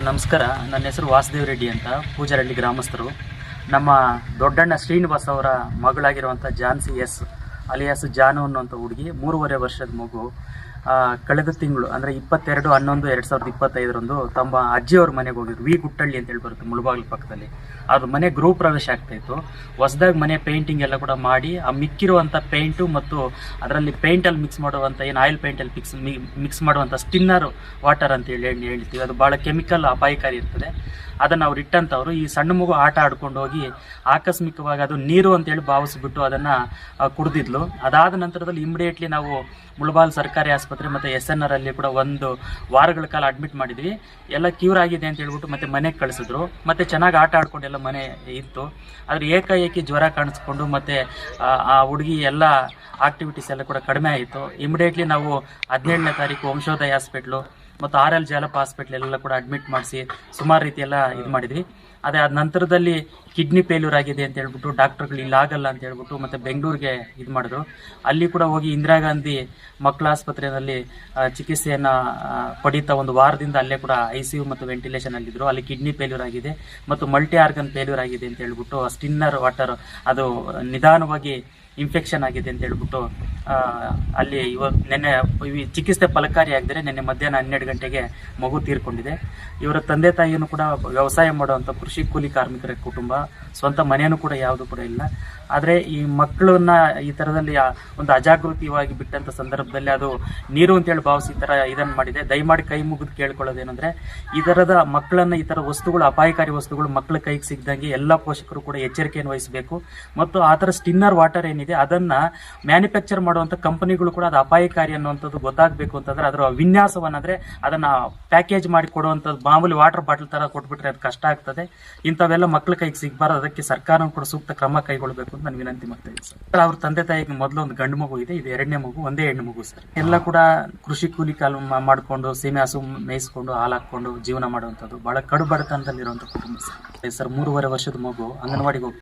ನಮಸ್ಕಾರ. ನನ್ನ ಹೆಸರು ವಾಸುದೇವ್ ರೆಡ್ಡಿ ಅಂತ, ಪೂಜಾರಹಳ್ಳಿ ಗ್ರಾಮಸ್ಥರು. ನಮ್ಮ ದೊಡ್ಡಣ್ಣ ಶ್ರೀನಿವಾಸ್ ಅವರ ಮಗಳಾಗಿರುವಂಥ ಜಾನ್ಸಿ ಎಸ್ ಅಲಿಯಾಸ್ ಜಾನು ಅನ್ನುವಂಥ ಹುಡುಗಿ 3.5 ವರ್ಷದ ಮಗು ಕಳೆದ ತಿಂಗಳು ಅಂದರೆ 22/11/2025 ತಮ್ಮ ಅಜ್ಜಿಯವ್ರ ಮನೆಗೆ ಹೋಗಿದ್ರು. ವಿ ಗುಟ್ಟಳ್ಳಿ ಅಂತೇಳಿ ಬರುತ್ತೆ ಮುಳಬಾಗಿಲು ಪಕ್ಕದಲ್ಲಿ. ಅವ್ರ ಮನೆ ಗೃಹ ಪ್ರವೇಶ ಆಗ್ತಾಯಿತ್ತು. ಹೊಸದಾಗಿ ಮನೆ ಪೇಂಟಿಂಗ್ ಎಲ್ಲ ಕೂಡ ಮಾಡಿ ಆ ಮಿಕ್ಕಿರುವಂಥ ಪೇಂಟು ಮತ್ತು ಅದರಲ್ಲಿ ಪೇಂಟಲ್ಲಿ ಮಿಕ್ಸ್ ಮಾಡುವಂಥ ಏನು ಆಯಿಲ್ ಪೇಂಟಲ್ಲಿ ಮಿಕ್ಸ್ ಮಾಡುವಂಥ ಸ್ಟಿನ್ನರ್ ವಾಟರ್ ಅಂತೇಳಿ ಹೇಳ್ತೀವಿ. ಅದು ಭಾಳ ಕೆಮಿಕಲ್ ಅಪಾಯಕಾರಿ ಇರ್ತದೆ. ಅದನ್ನು ಅವ್ರು ಇಟ್ಟಂಥವ್ರು ಈ ಸಣ್ಣ ಮಗು ಆಟ ಆಡ್ಕೊಂಡು ಹೋಗಿ ಆಕಸ್ಮಿಕವಾಗಿ ಅದು ನೀರು ಅಂತೇಳಿ ಭಾವಿಸ್ಬಿಟ್ಟು ಅದನ್ನು ಕುಡಿದಿದ್ಲು. ಅದಾದ ನಂತರದಲ್ಲಿ ಇಮಿಡಿಯೇಟ್ಲಿ ನಾವು ಮುಳಬಾಲ್ ಸರ್ಕಾರಿ ಆಸ್ಪತ್ರೆ ಮತ್ತು SNR ಅಲ್ಲಿ ಕೂಡ 1 ವಾರಗಳ ಕಾಲ ಅಡ್ಮಿಟ್ ಮಾಡಿದ್ವಿ. ಎಲ್ಲ ಕ್ಯೂರ್ ಆಗಿದೆ ಅಂತ ಹೇಳ್ಬಿಟ್ಟು ಮತ್ತೆ ಮನೆಗೆ ಕಳಿಸಿದ್ರು. ಮತ್ತು ಚೆನ್ನಾಗಿ ಆಟ ಆಡ್ಕೊಂಡೆಲ್ಲ ಮನೆ ಇತ್ತು. ಆದರೆ ಏಕಾಏಕಿ ಜ್ವರ ಕಾಣಿಸ್ಕೊಂಡು ಮತ್ತು ಆ ಹುಡುಗಿ ಎಲ್ಲ ಆಕ್ಟಿವಿಟೀಸ್ ಎಲ್ಲ ಕೂಡ ಕಡಿಮೆ ಆಯಿತು. ಇಮಿಡಿಯೇಟ್ಲಿ ನಾವು 17ನೇ ತಾರೀಕು ವಂಶೋದಯ ಹಾಸ್ಪಿಟ್ಲು ಮತ್ತು RL ಜಾಲಪ್ಪ ಹಾಸ್ಪಿಟ್ಲ್ ಎಲ್ಲ ಕೂಡ ಅಡ್ಮಿಟ್ ಮಾಡಿಸಿ ಸುಮಾರು ರೀತಿ ಎಲ್ಲ ಇದು ಮಾಡಿದ್ವಿ. ಅದೇ ಆದ ನಂತರದಲ್ಲಿ ಕಿಡ್ನಿ ಫೇಲ್ಯೂರ್ ಆಗಿದೆ ಅಂತ ಹೇಳ್ಬಿಟ್ಟು ಡಾಕ್ಟರ್ಗಳು ಇಲ್ಲಿ ಆಗಲ್ಲ ಅಂತ ಹೇಳ್ಬಿಟ್ಟು ಮತ್ತೆ ಬೆಂಗಳೂರಿಗೆ ಇದು ಮಾಡಿದ್ರು. ಅಲ್ಲಿ ಕೂಡ ಹೋಗಿ ಇಂದಿರಾ ಗಾಂಧಿ ಮಕ್ಕಳ ಆಸ್ಪತ್ರೆಯಲ್ಲಿ ಚಿಕಿತ್ಸೆಯನ್ನು ಪಡೀತಾ 1 ವಾರದಿಂದ ಅಲ್ಲೇ ಕೂಡ ICU ಮತ್ತು ವೆಂಟಿಲೇಷನ್ ಅಲ್ಲಿದ್ದರು. ಅಲ್ಲಿ ಕಿಡ್ನಿ ಫೇಲ್ಯೂರ್ ಆಗಿದೆ ಮತ್ತು ಮಲ್ಟಿ ಆರ್ಗನ್ ಫೇಲ್ಯೂರ್ ಆಗಿದೆ ಅಂತ ಹೇಳ್ಬಿಟ್ಟು ಸ್ಟಿನ್ನರ್ ವಾಟರ್ ಅದು ನಿಧಾನವಾಗಿ ಇನ್ಫೆಕ್ಷನ್ ಆಗಿದೆ ಅಂತ ಹೇಳ್ಬಿಟ್ಟು ಅಲ್ಲಿ ನಿನ್ನೆ ಚಿಕಿತ್ಸೆ ಫಲಕಾರಿ ಆಗಿದ್ರೆ ನಿನ್ನೆ ಮಧ್ಯಾಹ್ನ 12 ಗಂಟೆಗೆ ಮಗು ತೀರ್ಕೊಂಡಿದೆ. ಇವರ ತಂದೆ ತಾಯಿಯನ್ನು ಕೂಡ ವ್ಯವಸಾಯ ಮಾಡುವಂಥ ಕೃಷಿ ಕೂಲಿ ಕಾರ್ಮಿಕರ ಕುಟುಂಬ, ಸ್ವಂತ ಮನೆಯೂ ಕೂಡ ಯಾವುದು ಕೂಡ ಇಲ್ಲ. ಆದರೆ ಈ ಮಕ್ಕಳನ್ನ ಈ ಥರದಲ್ಲಿ ಒಂದು ಅಜಾಗೃತಿಯಾಗಿ ಬಿಟ್ಟಂಥ ಸಂದರ್ಭದಲ್ಲಿ ಅದು ನೀರು ಅಂತೇಳಿ ಭಾವಿಸಿ ಈ ಥರ ಇದನ್ನು ಮಾಡಿದೆ. ದಯಮಾಡಿ ಕೈ ಮುಗಿದು ಕೇಳ್ಕೊಳ್ಳೋದೇನೆಂದರೆ ಈ ಥರದ ಮಕ್ಕಳನ್ನು ಈ ಥರ ವಸ್ತುಗಳು ಅಪಾಯಕಾರಿ ವಸ್ತುಗಳು ಮಕ್ಕಳ ಕೈಗೆ ಸಿಗದಂಗೆ ಎಲ್ಲ ಪೋಷಕರು ಕೂಡ ಎಚ್ಚರಿಕೆಯನ್ನು ವಹಿಸಬೇಕು. ಮತ್ತು ಆ ಥರ ಸ್ಟಿನ್ನರ್ ವಾಟರ್ ಏನಿದೆ ಅದನ್ನು ಮ್ಯಾನುಫ್ಯಾಕ್ಚರ್ ಮಾಡುವಂಥ ಕಂಪನಿಗಳು ಕೂಡ ಅದು ಅಪಾಯಕಾರಿ ಅನ್ನುವಂಥದ್ದು ಗೊತ್ತಾಗಬೇಕು ಅಂತಂದರೆ ಅದರ ವಿನ್ಯಾಸವನ್ನಾದರೆ ಅದನ್ನು ಪ್ಯಾಕೇಜ್ ಮಾಡಿ ಕೊಡುವಂಥದ್ದು ಮಾಮೂಲಿ ವಾಟರ್ ಬಾಟಲ್ ಥರ ಕೊಟ್ಬಿಟ್ರೆ ಅದು ಕಷ್ಟ ಆಗ್ತದೆ. ಇಂಥವೆಲ್ಲ ಮಕ್ಕಳ ಕೈಗೆ ಸಿಗಬಾರ್ದು. ಅದಕ್ಕೆ ಸರ್ಕಾರ ಕೂಡ ಸೂಕ್ತ ಕ್ರಮ ಕೈಗೊಳ್ಳಬೇಕು ಅಂತ ನಾನು ವಿನಂತಿ ಮಾಡ್ತಾ ಇದ್ದೀನಿ ಸರ್. ಅವ್ರ ತಂದೆ ತಾಯಿಗೆ ಮೊದಲು ಒಂದು ಗಂಡು ಮಗು ಇದೆ, ಇದು 2ನೇ ಮಗು, ಒಂದೇ ಹೆಣ್ಣು ಮಗು ಸರ್. ಎಲ್ಲ ಕೂಡ ಕೃಷಿ ಕೂಲಿ ಕಾಲು ಮಾಡಿಕೊಂಡು ಸೀಮೆ ಹಸು ಮೇಯಿಸ್ಕೊಂಡು ಹಾಲು ಹಾಕೊಂಡು ಜೀವನ ಮಾಡುವಂಥದ್ದು ಭಾಳ ಕಡು ಬಡತನದಲ್ಲಿರುವಂಥ ಕುಟುಂಬ ಸರ್. 3.5 ವರ್ಷದ ಮಗು ಅಂಗನವಾಡಿಗೆ ಹೋಗಿ